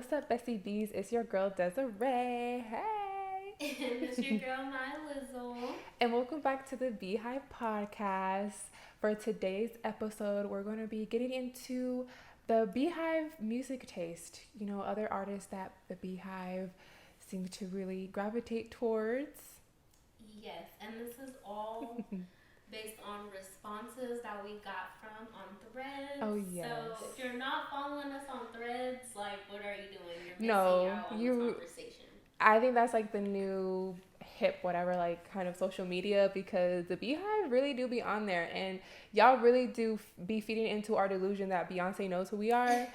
what's up, Bessie Bees? It's your girl Desiree. Hey! And it's your girl, my Lizzle. And welcome back to the BEYHIVE Podcast. For today's episode, we're going to be getting into the BEYHIVE music taste. You know, other artists that the BEYHIVE seem to really gravitate towards. Yes, and this is all based on responses that we got from on Threads. Oh, yes. So if you're not following us on Threads, like, what are you doing? You're missing No, out on the conversation. I think that's like the new hip whatever, like kind of social media, because the BEYHIVE really do be on there, and y'all really do be feeding into our delusion that Beyonce knows who we are.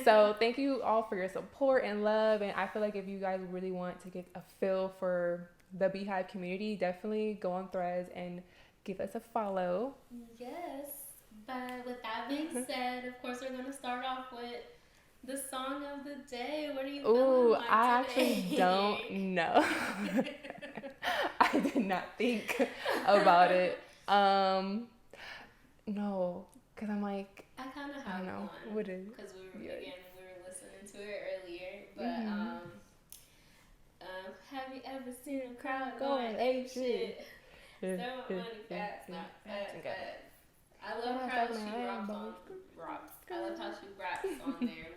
So thank you all for your support and love, and I feel like if you guys really want to get a feel for the BEYHIVE community, definitely go on Threads and give us a follow. Yes, but with that being said, of course we're going to start off with the song of the day. What are you feeling like I today? actually don't know. I did not think about it. No, because I'm like, I kind of I have don't know. one. What is? Because we were listening to it earlier. But have you ever seen a crowd going ape shit? So money fast, not fast. I love how she raps. I love how she raps on there.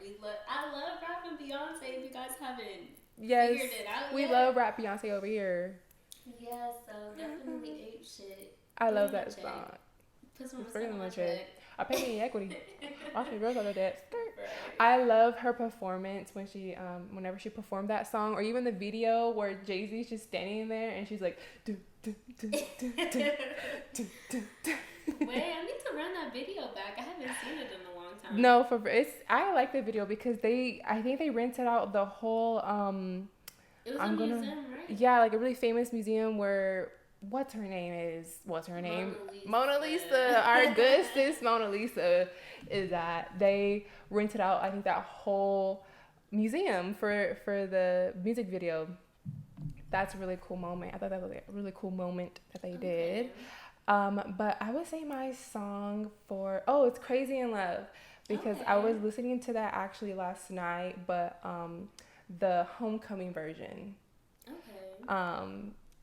I love rapping Beyonce. If you guys haven't figured it out we yet. love rap Beyonce over here. Yeah, so definitely ape shit. I love that song. Put some Pretty on my much check. it. I pay me equity. Watch me girls over that. Right. I love her performance when she, whenever she performed that song, or even the video where Jay-Z's just standing there and she's like, do, do, do, do, do, do, do, do. Wait, I need to run that video back. I haven't seen it in a long time. No, I like the video because I think they rented out the whole, it was a museum, right? Yeah, like a really famous museum where, what's her name? Mona Lisa. Our good sis Mona Lisa is that. They rented out, I think, that whole museum for the music video. That's a really cool moment. I thought that was a really cool moment that they did. But I would say my song it's Crazy in Love, because I was listening to that actually last night, but the homecoming version.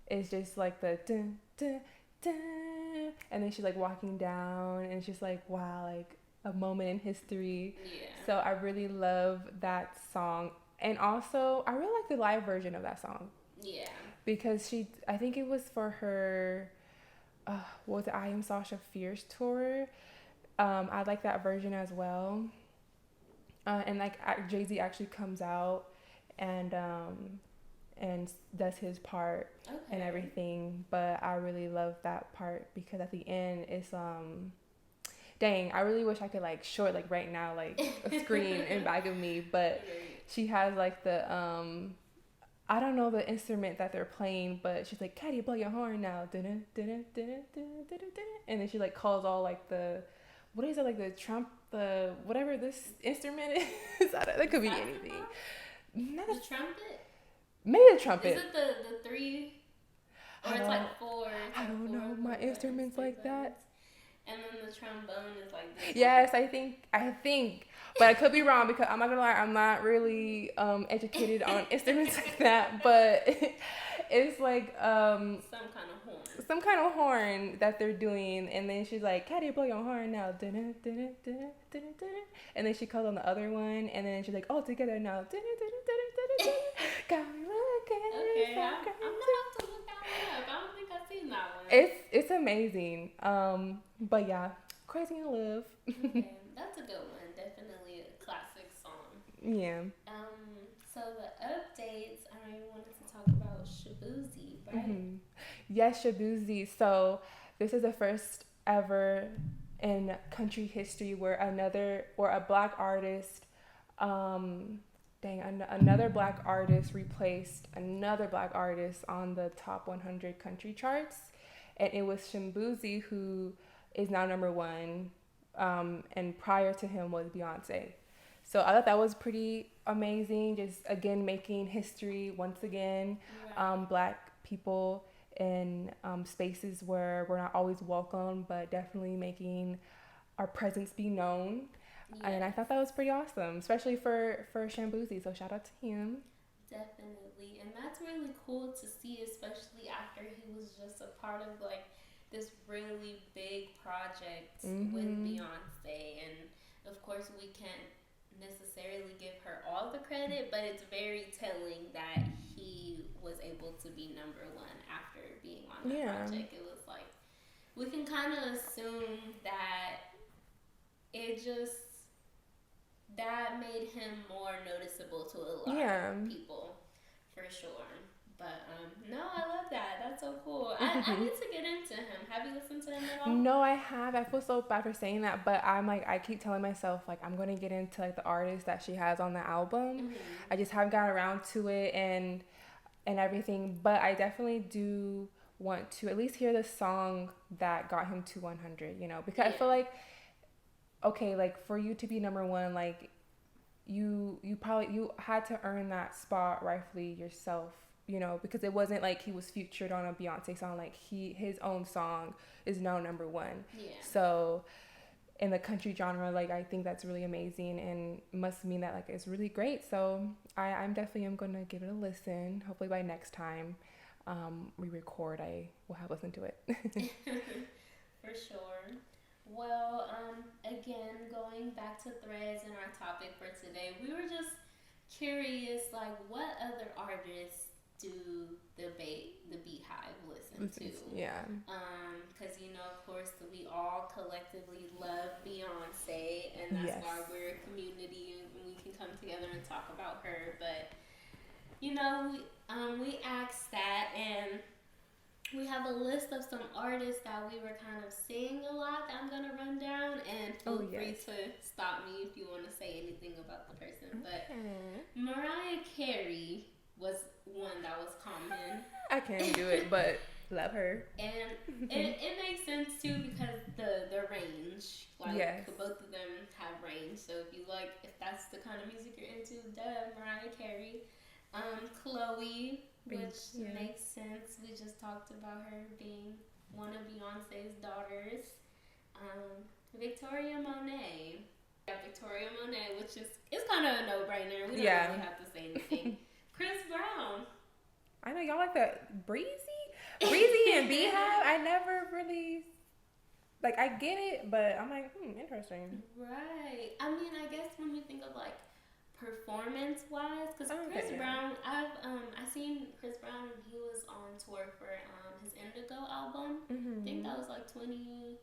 It's just like the dun, dun, dun, and then she's like walking down and it's just like, wow, like a moment in history. Yeah. So I really love that song, and also I really like the live version of that song. Yeah. Because I think it was for her was it I Am Sasha Fierce tour. I like that version as well. And like Jay-Z actually comes out and does his part and everything, but I really love that part because at the end it's dang, I really wish I could like show it like right now, like a screen in back of me, but she has like the I don't know the instrument that they're playing, but she's like, Caddy, blow your horn now. And then she like calls all like the, what is it, like the the whatever this instrument is. That could be anything. The trumpet? Maybe the trumpet. Is it the three? Or it's like four? I don't know my instruments like that. And then the trombone is like this. Yes, I think, but I could be wrong because I'm not gonna lie, I'm not really educated on instruments like that. But it's like some kind of horn that they're doing, and then she's like, "Caddy, blow your horn now," and then she calls on the other one, and then she's like, "All together now." Got me looking. Okay, I'm gonna have to look that one up. I don't think I've seen that one. It's amazing. But yeah, Crazy in Love. Okay, that's a good one. Definitely a classic song. Yeah. So the updates, I wanted to talk about Shabuzi, right? Mm-hmm. Yes, Shabuzi. So this is the first ever in country history where a black artist, another black artist replaced another black artist on the top 100 country charts, and it was Shabuzi, who is now number one, and prior to him was Beyonce. So I thought that was pretty amazing, just again making history once again. Right. Black people in spaces where we're not always welcome, but definitely making our presence be known. And I thought that was pretty awesome, especially for Shambuzi. So shout out to him. Definitely. And that's really cool to see, especially after he was just a part of like this really big project with Beyonce. And of course, we can't necessarily give her all the credit, but it's very telling that he was able to be number one after being on that project. It was like, we can kind of assume that it just, that made him more noticeable to a lot of people, for sure. But no, I love that. That's so cool. I need to get into him. Have you listened to him at all? No, I have. I feel so bad for saying that, but I'm like, I keep telling myself like I'm gonna get into like the artists that she has on the album. I just haven't gotten around to it and everything. But I definitely do want to at least hear the song that got him to 100. You know, because I feel like, okay, like for you to be number one, like you had to earn that spot rightfully yourself. You know, because it wasn't like he was featured on a Beyonce song. Like his own song is now number one. Yeah. So in the country genre, like I think that's really amazing and must mean that like it's really great. So I'm definitely going to give it a listen. Hopefully by next time we record, I will have listened to it. For sure. Well, again, going back to threads and our topic for today, we were just curious, like what other artists do the BEYHIVE listen to? Yeah. Because you know, of course, we all collectively love Beyonce, and that's why we're a community and we can come together and talk about her. But you know, we asked that, and we have a list of some artists that we were kind of seeing a lot that I'm gonna run down, and feel free to stop me if you want to say anything about the person. But Mariah Carey was one that was common. I can't do it, but love her. And it makes sense too because the range, like both of them have range. So if that's the kind of music you're into, Mariah Carey, Chloe, which makes sense. We just talked about her being one of Beyonce's daughters. Victoria Monet. Yeah, Victoria Monet, which it's kind of a no-brainer. We don't really have to say anything. Chris Brown. I know y'all like that Breezy and BEYHIVE. I never really like. I get it, but I'm like, interesting. Right. I mean, I guess when you think of like performance-wise, because Chris Brown, I seen Chris Brown. He was on tour for his Indigo album. I think that was like 2018,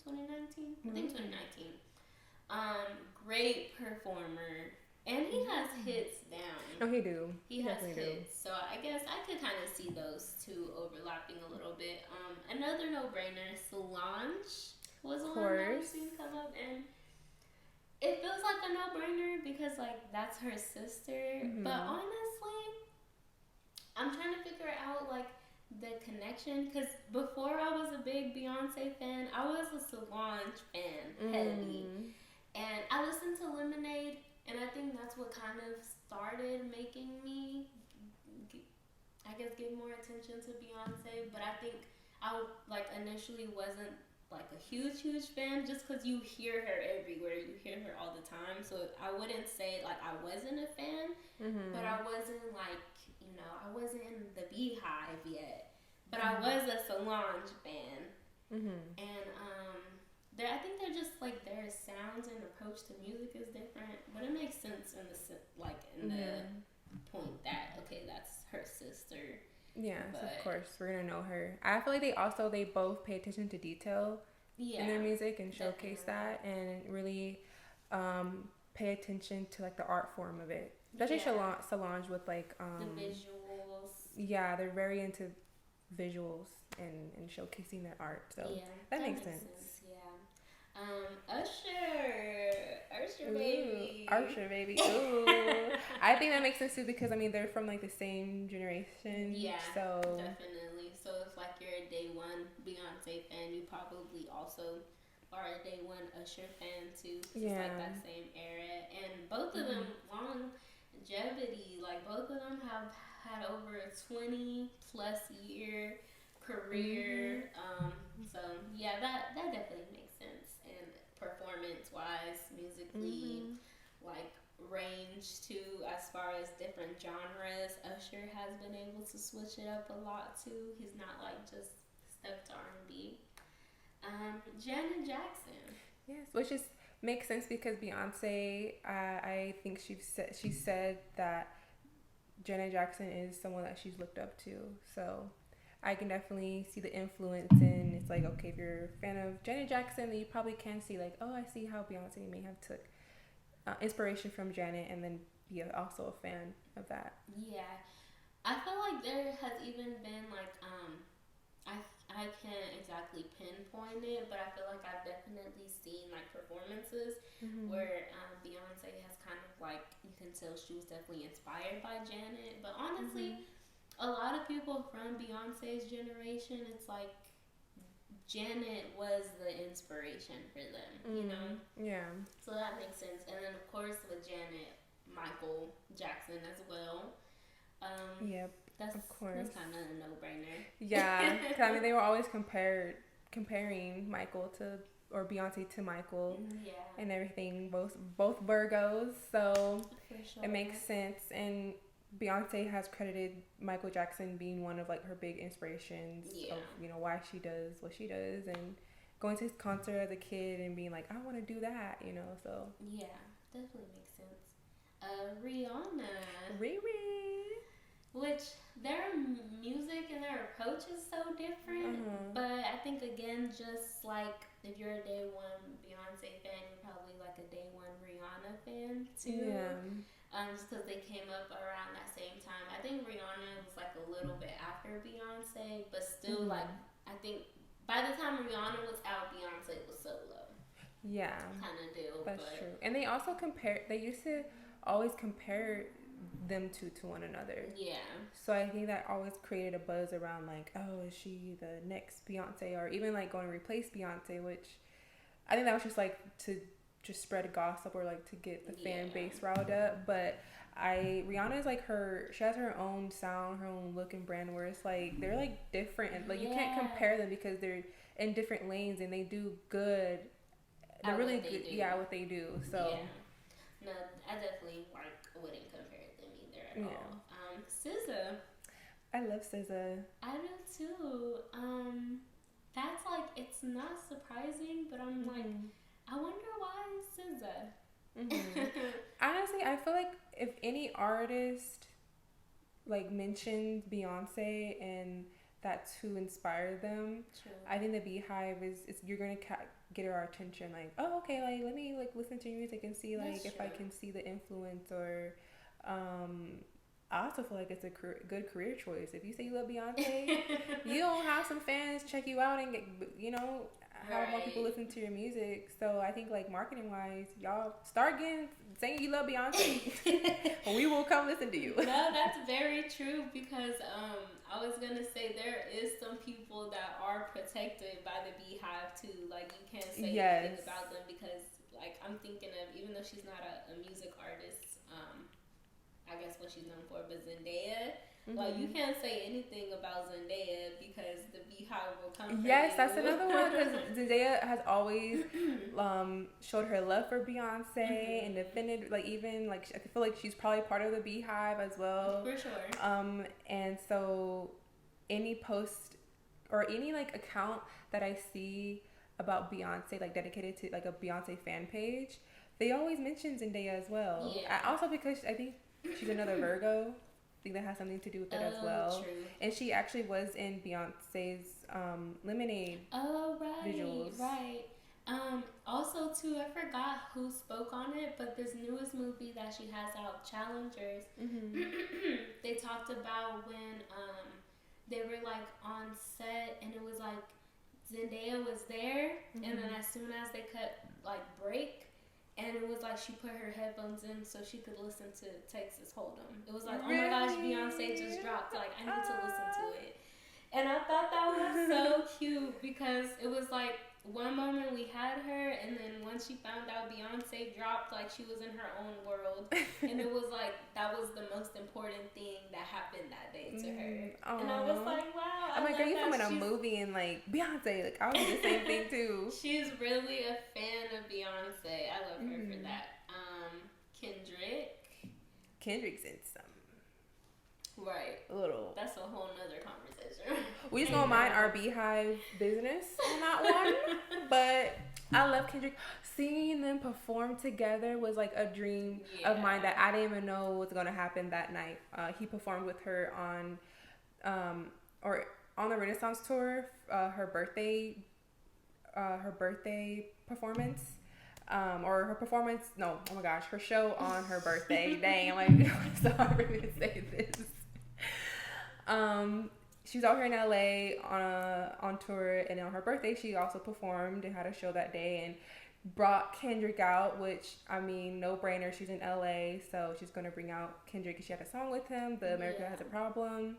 2019. I think 2019. Great performer. And he has hits down. Oh, he do. He has hits. So I guess I could kind of see those two overlapping a little bit. Another no-brainer, Solange was one that I've seen come up. And it feels like a no-brainer because, like, that's her sister. But honestly, I'm trying to figure out, like, the connection. Because before I was a big Beyonce fan, I was a Solange fan, heavy. And I listened to Lemonade. And I think that's what kind of started making me, I guess, give more attention to Beyonce. But I think I initially wasn't like a huge fan just because you hear her everywhere. You hear her all the time. So I wouldn't say like I wasn't a fan, but I wasn't like, I wasn't in the BEYHIVE yet. But I was a Solange fan. And I think they're just like their sounds and approach to music is different, but it makes sense in the point that that's her sister. Yes, of course we're gonna know her. I feel like they both pay attention to detail in their music and showcase that and really pay attention to like the art form of it. Especially Solange with like the visuals. Yeah, they're very into visuals and showcasing their art. So that makes sense. Usher baby. Ooh. I think that makes sense too because I mean they're from like the same generation. Yeah, so definitely. So if like you're a day one Beyonce fan, you probably also are a day one Usher fan too. It's like that same era, and both of them longevity. Like both of them have had over a 20+ year career. So yeah, that definitely makes sense. And performance-wise, musically, like range too, as far as different genres. Usher has been able to switch it up a lot too. He's not like just stuck to R&B. Janet Jackson. Yes, which is makes sense because Beyonce, I think she said that Janet Jackson is someone that she's looked up to. So I can definitely see the influence, and it's like, okay, if you're a fan of Janet Jackson, then you probably can see like, oh, I see how Beyonce may have took inspiration from Janet and then be also a fan of that. Yeah, I feel like there has even been like I can't exactly pinpoint it, but I feel like I've definitely seen like performances where Beyonce has kind of like, you can tell she was definitely inspired by Janet. But honestly, a lot of people from Beyonce's generation, it's like Janet was the inspiration for them, you know? Yeah. So that makes sense. And then of course with Janet, Michael Jackson as well. Yep. Of course. That's kind of a no-brainer. Yeah. I mean, they were always comparing Michael or Beyonce to Michael. Yeah. And everything. Both Virgos. So For sure. It makes sense. And Beyonce has credited Michael Jackson being one of like her big inspirations of, you know, why she does what she does, and going to his concert as a kid and being like, I want to do that, you know. So yeah, definitely makes sense. Rihanna. Riri. Which their music and their approach is so different, but I think again, just like if you're a day one Beyonce fan, you're probably like a day one Rihanna fan too. Yeah. Just because they came up around that same time. I think Rihanna was like a little bit after Beyonce, but still like, I think by the time Rihanna was out, Beyonce was solo. Yeah. Kind of deal. That's true. And they also they used to always compare them to one another. Yeah. So I think that always created a buzz around like, oh, is she the next Beyonce? Or even like going to replace Beyonce, which I think that was just like to just spread gossip or like to get the fan base riled up. But Rihanna is like she has her own sound, her own look and brand, where it's like they're like different, and like you can't compare them because they're in different lanes and they do good. They're really good. Yeah, what they do. So no, I definitely wouldn't compare them either at all. SZA. I love SZA. I do too. That's like, it's not surprising, but I'm like, I wonder why SZA. Honestly, I feel like if any artist like mentions Beyonce and that's who inspired them, I think the BEYHIVE is you're gonna get our attention. Like, oh, okay, like let me like listen to your music and see like if I can see the influence. Or I also feel like it's a good career choice. If you say you love Beyonce, you don't have some fans check you out and get, you know, have more people listen to your music. So I think like marketing wise, y'all start saying you love Beyonce, we will come listen to you. No, that's very true, because I was gonna say there is some people that are protected by the BEYHIVE too. Like you can't say anything about them, because like I'm thinking of, even though she's not a music artist, I guess what she's known for, but Zendaya. Like, you can't say anything about Zendaya because the BEYHIVE will come for Yes, you. that's another one, because Zendaya has always showed her love for Beyonce and defended, like, even, like, I feel like she's probably part of the BEYHIVE as well. For sure. And so any post or any, like, account that I see about Beyonce, like, dedicated to, like, a Beyonce fan page, they always mention Zendaya as well. Yeah. Also because I think she's another Virgo. I think that has something to do with it as well. True. And she actually was in Beyonce's Lemonade visuals. Right. Also, too, I forgot who spoke on it, but this newest movie that she has out, Challengers, they talked about when they were, like, on set, and it was, like, Zendaya was there, and then as soon as they cut, like, break, and it was like she put her headphones in so she could listen to Texas Hold'em. It was like, oh my gosh, Beyonce just dropped. Like, I need to listen to it. And I thought that was so cute, because it was like one moment we had her, and then once she found out Beyonce dropped, like, she was in her own world, and it was like that was the most important thing that happened that day to her. And I was like, wow. I'm like, girl, you filming a movie and like Beyonce, like I would do the same thing too. She's really a fan of Beyonce. I love her for that. Kendrick's in some. Right. A little. That's a whole nother conversation. We just gonna mind our BEYHIVE business on that one. But I love Kendrick. Seeing them perform together was like a dream of mine that I didn't even know was gonna happen that night. He performed with her on the Renaissance tour, her birthday performance. Or her performance, no, oh my gosh, her show on her birthday. Dang, I'm like, I'm sorry to say this. She was out here in LA on tour, and on her birthday, she also performed and had a show that day and brought Kendrick out, which, I mean, no brainer. She's in LA, so she's going to bring out Kendrick. She had a song with him, the America Has a Problem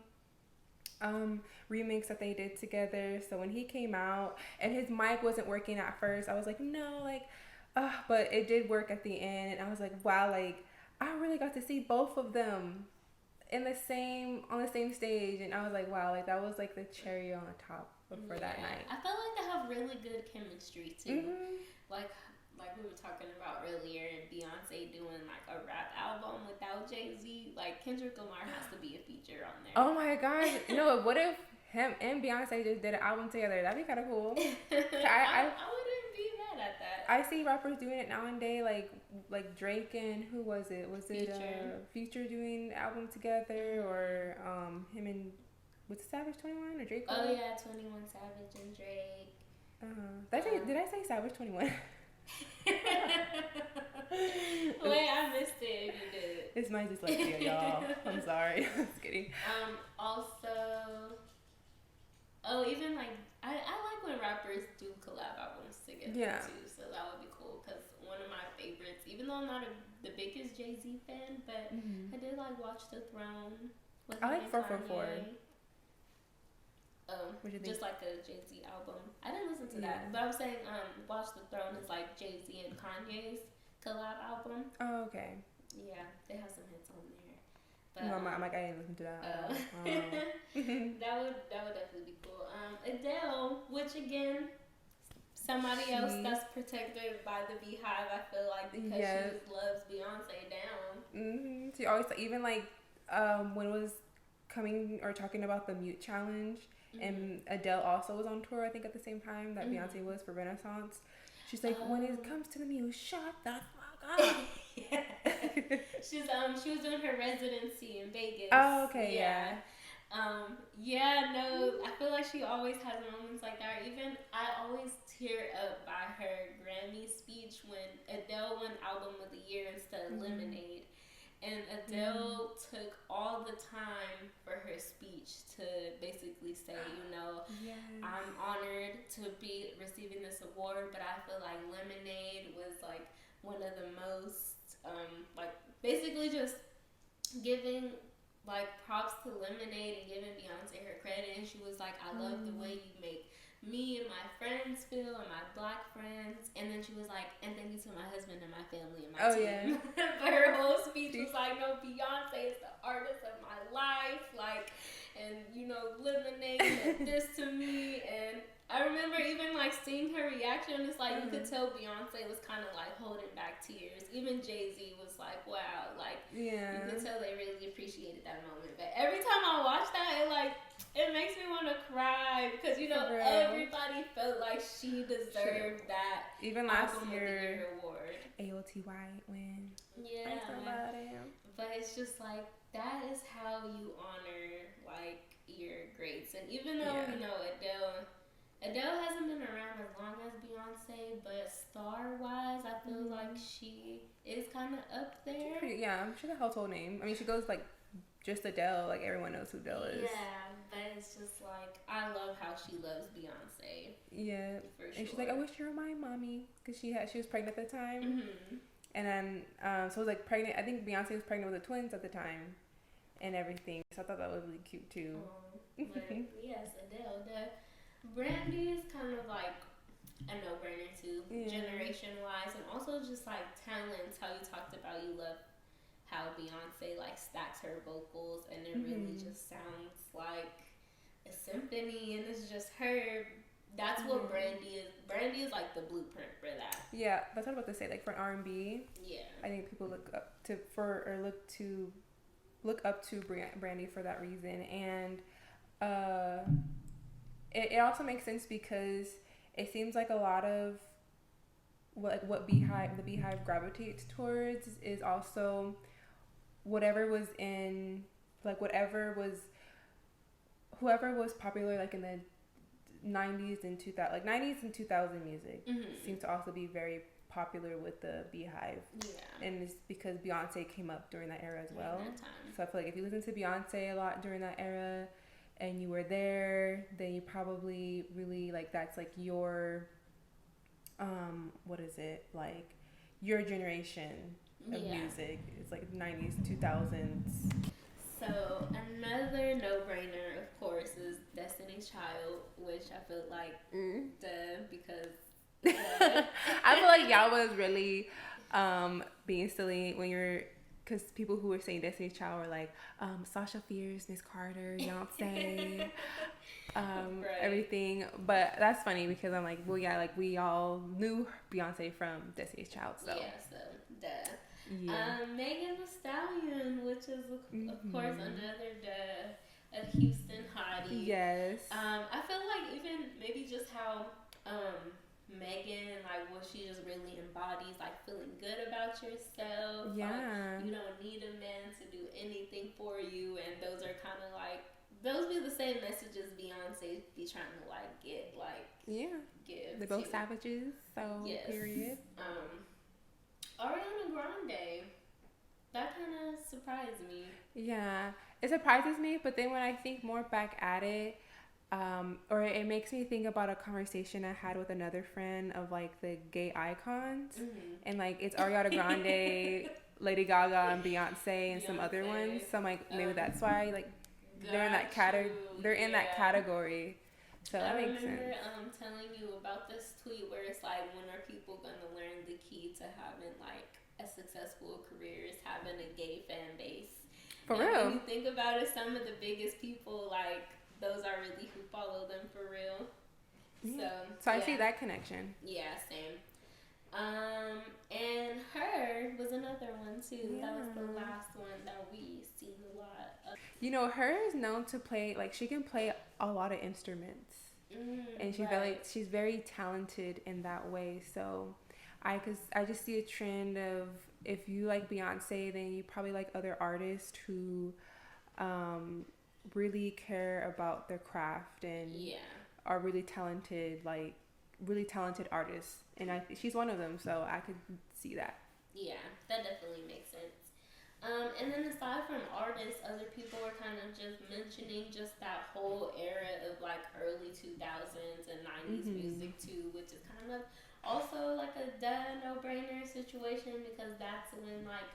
remix that they did together. So when he came out and his mic wasn't working at first, I was like, no, like, but it did work at the end, and I was like, wow, like I really got to see both of them on the same stage, and I was like, wow, like that was like the cherry on the top for that night. I felt like they have really good chemistry too. Like we were talking about earlier, Beyonce doing like a rap album without Jay-Z. Like Kendrick Lamar has to be a feature on there. Oh my gosh, no, what if him and Beyonce just did an album together? That'd be kind of cool. I wouldn't be mad at that. I see rappers doing it nowadays, like Drake and who was it? Was it Future doing an album together, or him and was it Savage 21 or Drake? Oh yeah, 21 Savage and Drake. Did I say Savage 21? Wait, I missed it if you did. It's my dyslexia, y'all. I'm sorry. I'm just kidding. Also, even like I like when rappers do collab albums together too. So that would be cool, because one of my favorites, even though I'm not the biggest Jay-Z fan, but I did like Watch the Throne. I like 444. Just like the Jay-Z album. I didn't listen to that, but I'm saying Watch the Throne is like Jay-Z and Kanye's collab album. Oh, okay. Yeah, they have some hits on there. But, no, I'm like, I didn't listen to that. That would definitely be cool. Adele, which again, somebody else that's protected by the BEYHIVE, I feel like, because she just loves Beyonce down. She always, even like when it was coming or talking about the Mute Challenge, and Adele also was on tour, I think, at the same time that Beyonce was for Renaissance. She's like, when it comes to the mute, shut the fuck up. She was doing her residency in Vegas. Oh, okay, yeah. I feel like she always has moments like that. Even I always tear up by her Grammy speech when Adele won Album of the Year instead of Lemonade. And Adele took all the time for her speech to basically say, I'm honored to be receiving this award, but I feel like Lemonade was like one of the most, basically just giving like props to Lemonade and giving Beyonce her credit. And she was like, I love the way you make me and my friends feel, and my black friends. And then she was like, and thank you to my husband and my family and my team. But her whole speech was like, no, Beyonce is the artist of my life, like, and Lemonade meant this to me. And I remember even like seeing her reaction. It's like you could tell Beyonce was kind of like holding back tears. Even Jay-Z was like, wow, like you could tell they really appreciated that moment. But every time I watch that, it makes me want to cry, because everybody felt like she deserved that. Even last year award. AOTY win. Yeah, but it's just like, that is how you honor like your greats. And even though Adele hasn't been around as long as Beyonce, but star-wise, I feel like she is kind of up there. She's a household name. I mean, she goes like just Adele, like everyone knows who Adele is. Yeah, but it's just like, I love how she loves Beyonce. Yeah, for sure. And she's like, I wish you were my mommy, because she was pregnant at the time. And then so it was like pregnant. I think Beyonce was pregnant with the twins at the time, and everything. So I thought that was really cute too. But yes, Adele. Brandy is kind of like, a no-brainer too, generation-wise, and also just like talent. How you talked about you love how Beyonce like stacks her vocals, and it really just sounds like a symphony, and it's just her. That's what Brandy is. Brandy is like the blueprint for that. Yeah, that's what I was about to say. Like for R&B, yeah, I think people look up to Brandy for that reason, and it also makes sense because it seems like a lot of what the BEYHIVE gravitates towards is also whatever was in like whoever was popular like in the 90s and 2000 like 90s and 2000 music seems to also be very popular with the BEYHIVE. Yeah. And it's because Beyonce came up during that era as well. So I feel like if you listen to Beyonce a lot during that era and you were there, then you probably really like that's like your what is it? Like your generation of music. It's like 90s, 2000s. So another no-brainer, of course, is Destiny's Child, which I feel like because I feel like y'all was really being silly when you're, because people who were saying Destiny's Child were like Sasha Fierce, Miss Carter, Beyonce, everything. But that's funny because I'm like, well, yeah, like we all knew Beyonce from Destiny's Child, so duh. Yeah. Megan Thee Stallion, which is of course another a Houston hottie. Yes. I feel like even maybe just how Megan, like what she just really embodies, like feeling good about yourself. Yeah. Like, you don't need a man to do anything for you, and those are kind of like those be the same messages Beyonce be trying to like get give. They're both savages, so period. Ariana Grande, that kind of surprised me. Yeah, it surprises me, but then when I think more back at it, or it makes me think about a conversation I had with another friend of like the gay icons, and like it's Ariana Grande, Lady Gaga, and Beyonce, and some other ones. So I'm like, maybe that's why like they're in that category. They're in that category. So that makes sense. I remember telling you about this tweet where it's like, when are people gonna learn the key to having like a successful career is having a gay fan base. For and real. When you think about it, some of the biggest people, like those are really who follow them for real. Yeah. So I see that connection. Yeah, same. And her was another one too. Yeah. That was the last one that we seen a lot of. You know, her is known to play, like she can play a lot of instruments. And she's very talented in that way. So I just see a trend of, if you like Beyonce, then you probably like other artists who really care about their craft and are really talented artists. And she's one of them, so I could see that. Yeah, that definitely makes sense. And then aside from artists, other people were kind of just mentioning just that whole era of like early 2000s and 90s music too, which is kind of also like a no-brainer situation, because that's when like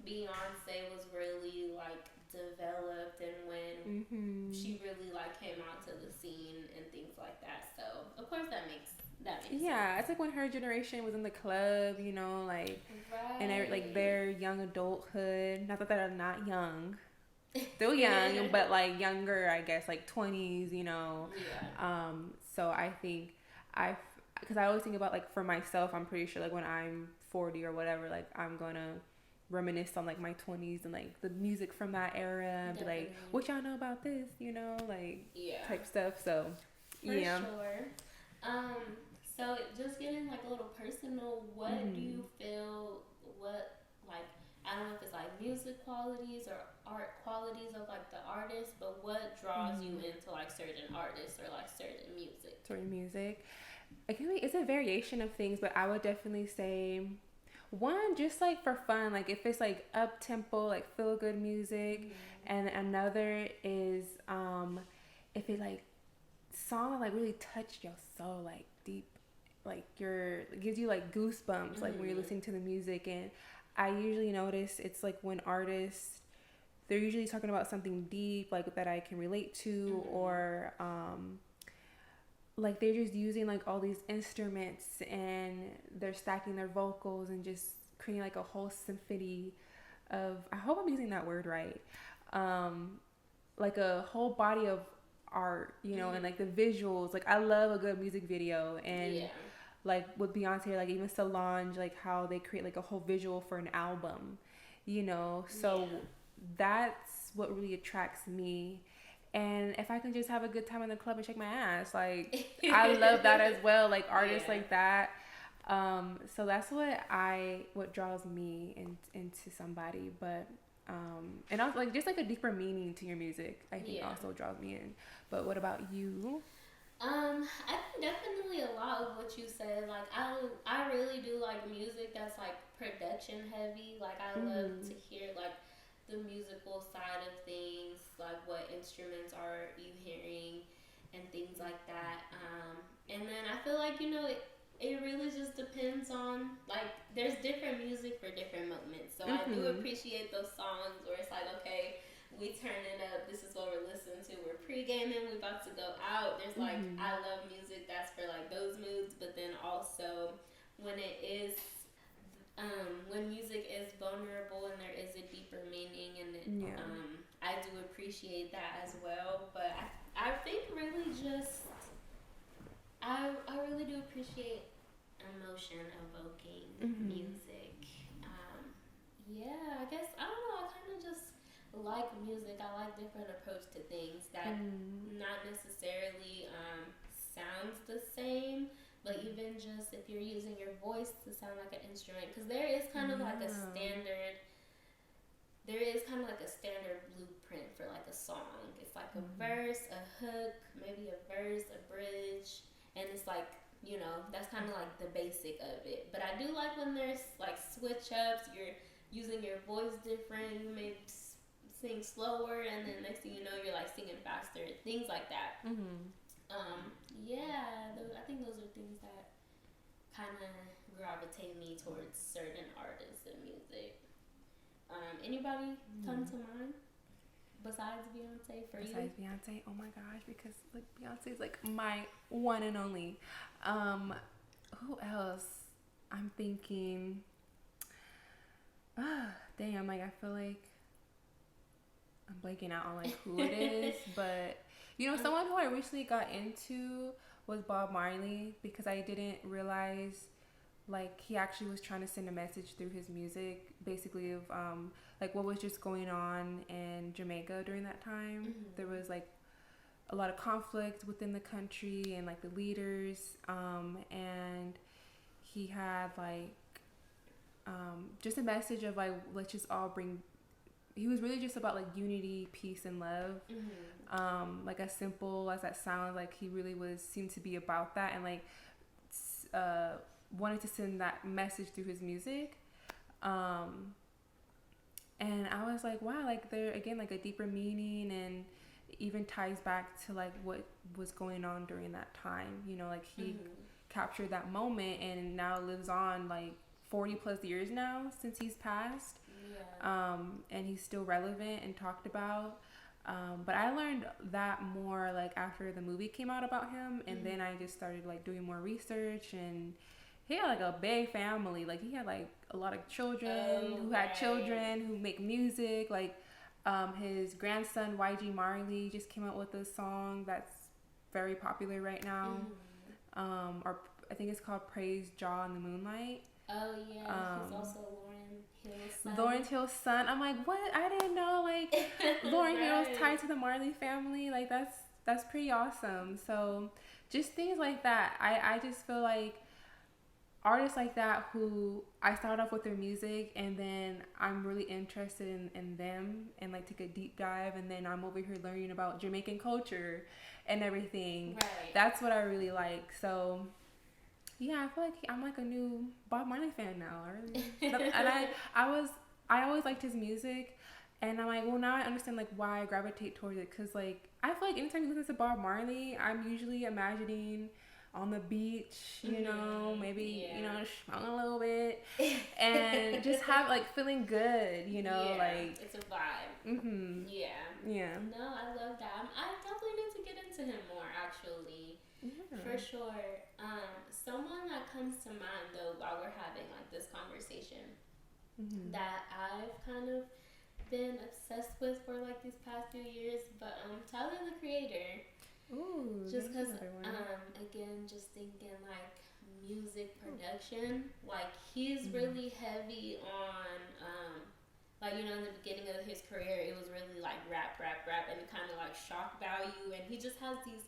Beyonce was really like developed and when she really like came out to the scene and things like that. So of course that makes sense. It's like when her generation was in the club, you know, like and like their young adulthood. Not that they're not young, still young, but like younger, I guess, like 20s, you know. So I think because I always think about like for myself, I'm pretty sure like when I'm 40 or whatever, like I'm gonna reminisce on like my 20s and like the music from that era and be like, what y'all know about this, you know, like type stuff. So for sure. So just getting like a little personal, what do you feel, what like, I don't know if it's like music qualities or art qualities of like the artist, but what draws you into like certain artists or like certain music? It's a variation of things, but I would definitely say one, just like for fun, like if it's like up tempo, like feel good music, and another is if it like song like really touched your soul, like deep, like it gives you like goosebumps, like when you're listening to the music. And I usually notice it's like when artists, they're usually talking about something deep, like that I can relate to, or like they're just using like all these instruments and they're stacking their vocals and just creating like a whole symphony of, I hope I'm using that word right, like a whole body of art, you know, and like the visuals. Like I love a good music video, and like with Beyonce, like even Solange, like how they create like a whole visual for an album, you know. So that's what really attracts me. And if I can just have a good time in the club and shake my ass, like I love that as well. Like artists like that. So that's what draws me into somebody. But and also like just like a deeper meaning to your music, I think also draws me in. But what about you? I think definitely a lot of what you said. Like I really do like music that's like production heavy. Like I love to hear like the musical side of things, like what instruments are you hearing and things like that. And then I feel like, you know, it really just depends on, like, there's different music for different moments. So I do appreciate those songs where it's like, okay, we turn it up, this is what we're listening to, we're pre-gaming, we're about to go out. There's like, I love music that's for like those moods, but then also when it is when music is vulnerable and there is a deeper meaning, and I do appreciate that as well. But I think really just I really do appreciate emotion evoking music. I guess I don't know. I kind of just like music. I like different approach to things that not necessarily sounds the same. But even just if you're using your voice to sound like an instrument, because there is kind of like a standard blueprint for like a song. It's like a verse, a hook, maybe a verse, a bridge, and it's like, you know, that's kind of like the basic of it. But I do like when there's like switch ups, you're using your voice different, you may sing slower, and then next thing you know, you're like singing faster, things like that. I think those are things that kind of gravitate me towards certain artists and music. Anybody come to mind besides Beyonce for you? Besides Beyonce, oh my gosh, because like Beyonce is like my one and only. Who else? I'm thinking. Damn, like I feel like I'm blanking out on like who it is, but you know, someone who I recently got into was Bob Marley, because I didn't realize like he actually was trying to send a message through his music, basically of like what was just going on in Jamaica during that time. There was like a lot of conflict within the country and like the leaders, and he had like just a message of like, let's just all bring, he was really just about like unity, peace, and love. Like as simple as that sounds, like he really seemed to be about that, and like wanted to send that message through his music. And I was like, wow, like there again, like a deeper meaning, and even ties back to like what was going on during that time, you know, like he captured that moment and now lives on like 40 plus years now since he's passed. And he's still relevant and talked about. But I learned that more like after the movie came out about him, and then I just started like doing more research, and he had like a big family. Like he had like a lot of children who had children who make music. Like his grandson YG Marley just came out with a song that's very popular right now. Or I think it's called Praise Jah in the Moonlight. Oh yeah, he's also Lauryn Hill's son. Lauryn Hill's son. I'm like, what? I didn't know like Lauryn Hill's tied to the Marley family. Like that's pretty awesome. So just things like that. I just feel like artists like that who I start off with their music, and then I'm really interested in them and like take a deep dive, and then I'm over here learning about Jamaican culture and everything. Right. That's what I really like. So yeah, I feel like I'm like a new Bob Marley fan now. And I always liked his music, and I'm like, well, now I understand like why I gravitate towards it, because like I feel like anytime you listen to Bob Marley, I'm usually imagining on the beach, you know, maybe, you know, smoke a little bit and just have like feeling good, you know, like it's a vibe. Yeah. No, I love that. I definitely need to get into him more, actually. For sure. Someone that comes to mind though while we're having like this conversation that I've kind of been obsessed with for like these past few years, but Tyler the Creator. Ooh, just because again, just thinking like music production, like he's really heavy on like, you know, in the beginning of his career it was really like rap and kind of like shock value, and he just has these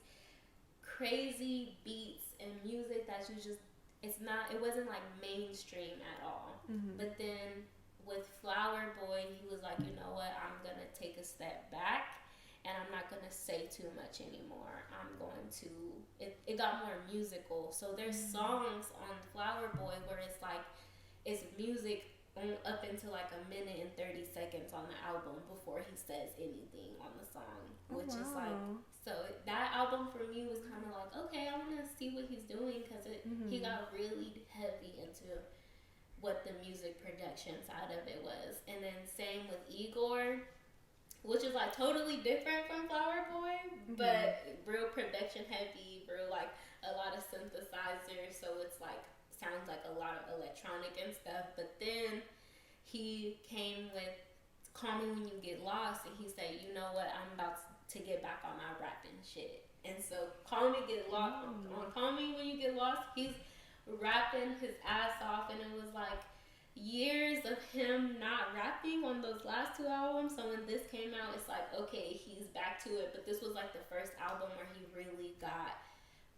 crazy beats and music that you just, it wasn't like mainstream at all. But then with Flower Boy, he was like, you know what, I'm gonna take a step back and I'm not gonna say too much anymore. I'm going to, it got more musical. So there's songs on Flower Boy where it's like, it's music up into like a minute and 30 seconds on the album before he says anything on the song, which is like, so that album for me was kind of like, okay, I want to see what he's doing, because he got really heavy into what the music production side of it was. And then same with Igor, which is like totally different from Flower Boy, but real production heavy, real like a lot of synthesizers, so it's like sounds like a lot of electronic and stuff. But then he came with Call Me When You Get Lost, and he said, you know what, I'm about to get back on my rapping shit. And so Call Me Get Lost, on Call Me When You Get Lost, he's rapping his ass off, and it was like years of him not rapping on those last two albums. So when this came out, it's like, okay, he's back to it. But this was like the first album where he really got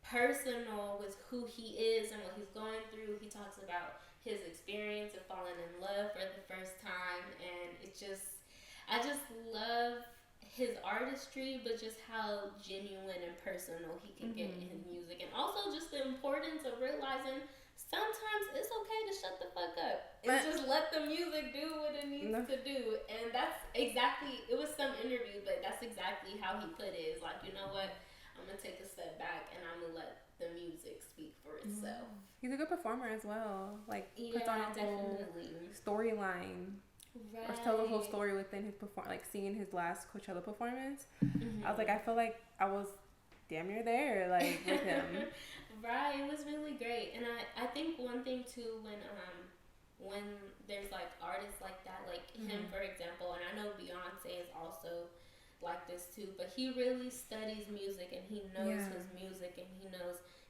personal with who he is and what he's going through. He talks about his experience of falling in love for the first time, and I just love his artistry, but just how genuine and personal he can get in his music, and also just the importance of realizing sometimes it's okay to shut the fuck up and just let the music do what it needs to do. And that's exactly, it was some interview, but that's exactly how he put it. It's like, you know what, I'm gonna take a step back and I'm gonna let the music speak for itself. He's a good performer as well. Like, puts on a whole storyline. Right. Or tell the whole story within his like seeing his last Coachella performance. I was like, I feel like I was damn near there, like, with him. Right, it was really great. And I think one thing too, when there's like artists like that, like him for example, and I know Beyonce is also like this too, but he really studies music, and he knows his music, and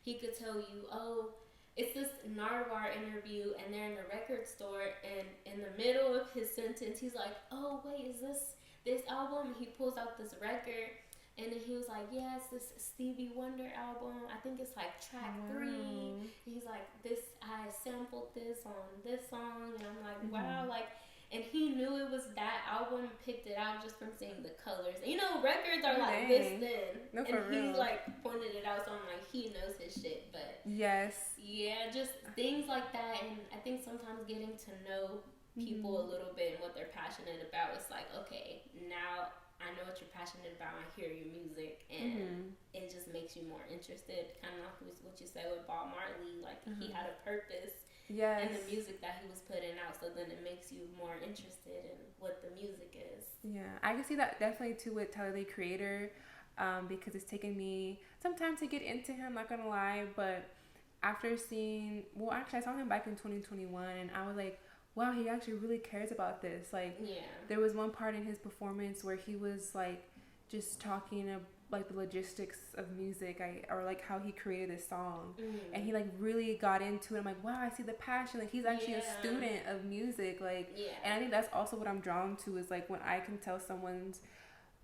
he could tell you, oh, it's this Nardwuar interview, and they're in a record store, and in the middle of his sentence, he's like, oh, wait, is this album? And he pulls out this record, and then he was like, yeah, it's this Stevie Wonder album. I think it's like track 3. And he's like, I sampled this on this song, and I'm like, wow, like, and he knew it was that album, picked it out just from seeing the colors. And, you know, records are like this thin. No, and he like pointed it out, so I'm like, he knows his shit. But yeah, just things like that. And I think sometimes getting to know people a little bit and what they're passionate about, it's like, okay, now I know what you're passionate about. I hear your music, and it just makes you more interested. Kind of like what you said with Bob Marley, like he had a purpose. And the music that he was putting out, so then it makes you more interested in what the music is. Yeah, I can see that definitely too with Tyler the Creator, because it's taken me some time to get into him, not gonna lie, but after seeing, well, actually I saw him back in 2021, and I was like, wow, he actually really cares about this. Like, there was one part in his performance where he was like just talking about like the logistics of music, or like how he created this song, and he like really got into it. I'm like, wow, I see the passion. Like, he's actually a student of music, like, and I think that's also what I'm drawn to, is like when I can tell someone's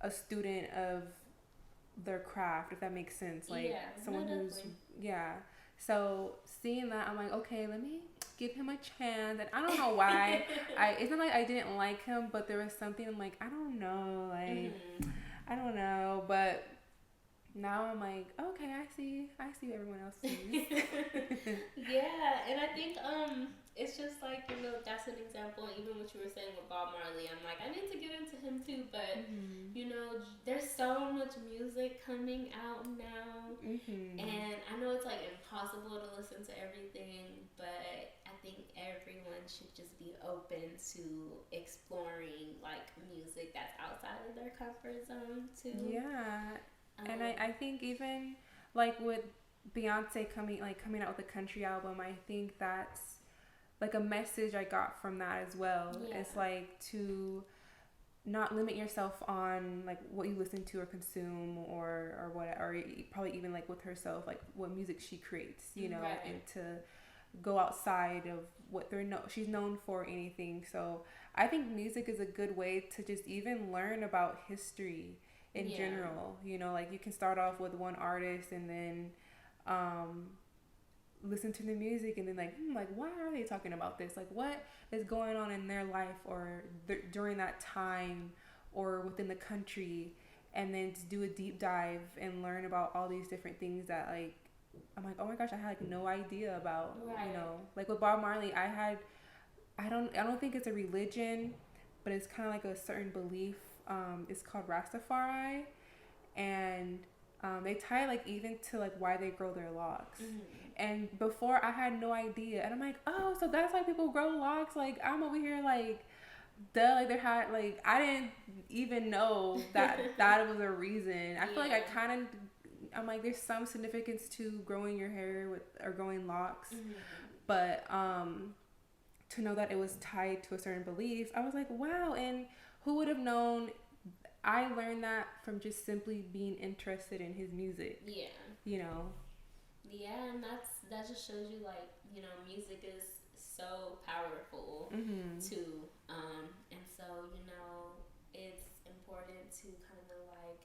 a student of their craft, if that makes sense, like someone who's so seeing that, I'm like, okay, let me give him a chance. And I don't know why. It's not like I didn't like him, but there was something, I'm like, I don't know, like I don't know, but now I'm like, okay, I see what everyone else sees. And I think it's just like, you know, that's an example. Even what you were saying with Bob Marley, I'm like, I need to get into him too, but you know, there's so much music coming out now, and I know it's like impossible to listen to everything, but I think everyone should just be open to exploring like music that's outside of their comfort zone too. Yeah, and I think even like with Beyonce coming out with a country album, I think that's like a message I got from that as well. Yeah. It's like to not limit yourself on like what you listen to or consume or what, or probably even like with herself, like what music she creates, you know, right. And to go outside of what she's known for, anything. So I think music is a good way to just even learn about history in general, you know, like you can start off with one artist and then listen to the music and then like why are they talking about this, like what is going on in their life or during that time or within the country, and then to do a deep dive and learn about all these different things that like I'm like, oh my gosh, I had like no idea about. Right. You know, like with Bob Marley, I don't think it's a religion, but it's kind of like a certain belief. It's called Rastafari, and they tie like even to like why they grow their locks. And before I had no idea, and I'm like, oh, so that's why people grow locks. Like I'm over here like, duh, like I didn't even know that that was a reason. I feel like I'm like, there's some significance to growing your hair or growing locks, but to know that it was tied to a certain belief, I was like, wow. And who would have known? I learned that from just simply being interested in his music. Yeah. You know. Yeah, and that just shows you like, you know, music is so powerful too. And so, you know, it's important to kind of like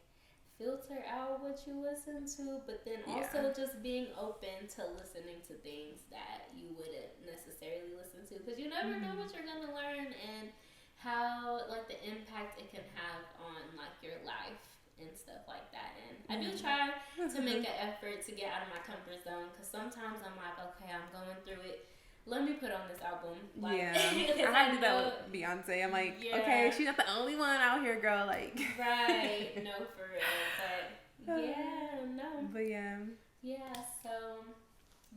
filter out what you listen to, but then also just being open to listening to things that you wouldn't necessarily listen to, because you never know what you're gonna learn and how like the impact it can have on like your life and stuff like that. And I do try to make an effort to get out of my comfort zone, because sometimes I'm like, okay, I'm going through it, let me put on this album. Like, I had to do that with Beyonce. I'm like, okay, she's not the only one out here, girl. Like, right? No, for real. But no. But yeah. So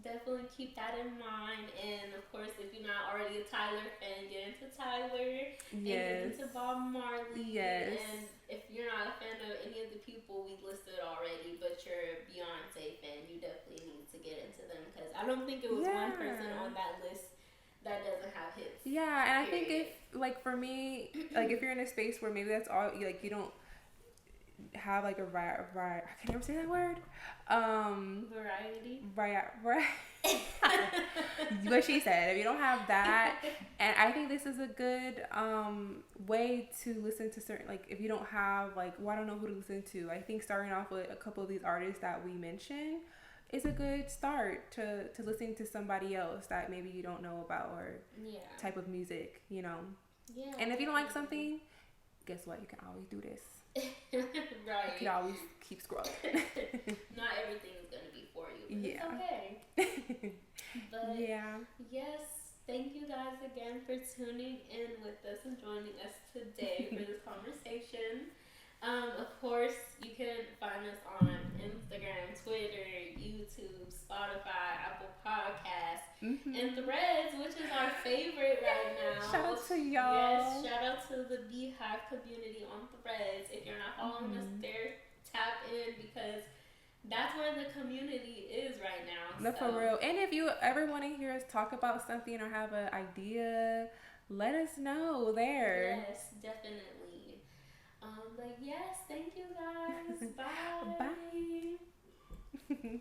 definitely keep that in mind. And of course, if you're not already a Tyler fan, get into Tyler and get into Bob Marley. Yes. And if you're not a fan of any of the people we listed already, but you're a Beyonce fan, you definitely need to get into them, because I don't think it was one person on that list that doesn't have hits. Yeah, and I think if, like, for me, like, if you're in a space where maybe that's all, like, you don't have, like, I can never say that word. Variety. What she said. If you don't have that, and I think this is a good way to listen to certain, like, if you don't have, like, well, I don't know who to listen to. I think starting off with a couple of these artists that we mentioned is a good start to listening to somebody else that maybe you don't know about, or type of music, you know. Yeah. And if you don't like something, guess what? You can always do this. Right. You can always keep scrolling. Not everything is going to be for you. But it's okay. But yes, thank you guys again for tuning in with us and joining us today for this conversation. Of course, you can find us on Instagram, Twitter, YouTube, Spotify, Apple Podcasts, and Threads, which is our favorite right now. Shout out to y'all. Yes, shout out to the BEYHIVE community on Threads. If you're not following us there, tap in, because that's where the community is right now. No, for real. And if you ever want to hear us talk about something or have an idea, let us know there. Yes, definitely. But yes, thank you guys. Bye. Bye.